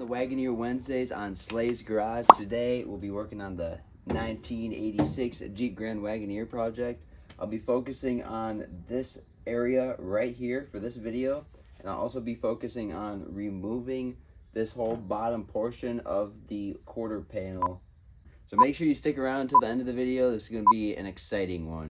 the Wagoneer Wednesdays on Slay's Garage. Today we'll be working on the 1986 Jeep Grand Wagoneer project. I'll be focusing on this area right here for this video, and I'll also be focusing on removing this whole bottom portion of the quarter panel. So make sure you stick around until the end of the video. This is going to be an exciting one.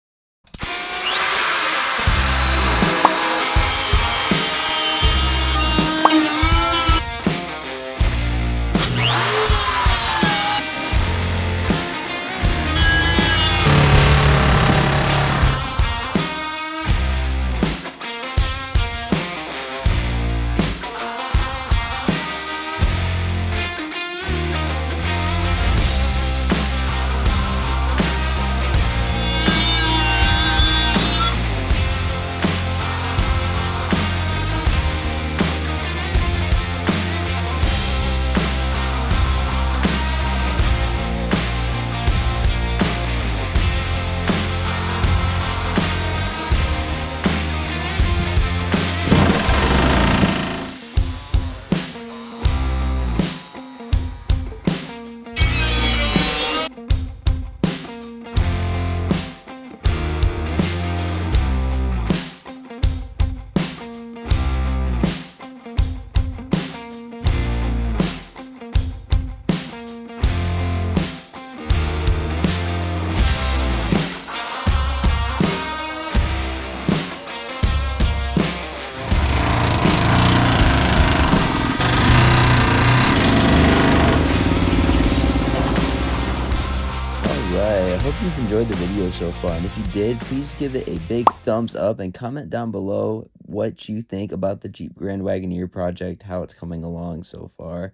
I hope you've enjoyed the video so far, and if you did, please give it a big thumbs up and comment down below what you think about the Jeep Grand Wagoneer project, how it's coming along so far.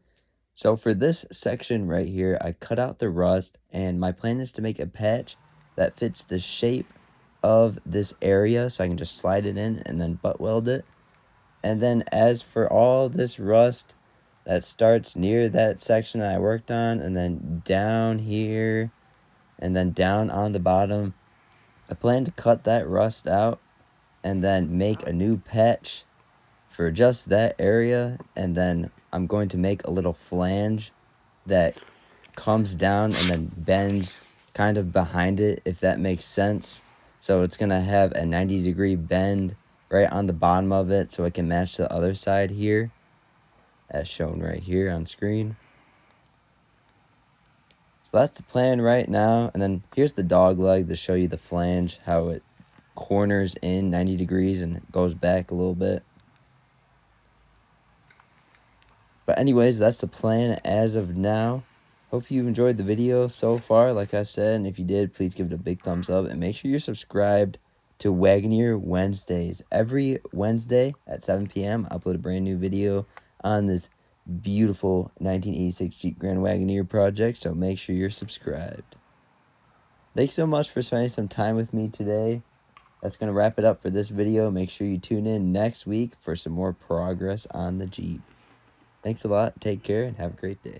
So for this section right here, I cut out the rust, and my plan is to make a patch that fits the shape of this area, so I can just slide it in and then butt weld it. And then as for all this rust that starts near that section that I worked on, and then down here, and then down on the bottom, I plan to cut that rust out and then make a new patch for just that area. And then I'm going to make a little flange that comes down and then bends kind of behind it, if that makes sense. So it's going to have a 90-degree bend right on the bottom of it, so it can match the other side here, as shown right here on screen. So that's the plan right now, and then here's the dog leg to show you the flange, how it corners in 90 degrees and it goes back a little bit. But anyways, that's the plan as of now. Hope you enjoyed the video so far, like I said, and if you did, please give it a big thumbs up, and make sure you're subscribed to Wagoneer Wednesdays. Every Wednesday at 7 p.m. I upload a brand new video on this beautiful 1986 Jeep Grand Wagoneer project, so make sure you're subscribed. Thanks so much for spending some time with me today. That's going to wrap it up for this video. Make sure you tune in next week for some more progress on the Jeep. Thanks a lot, take care, and have a great day.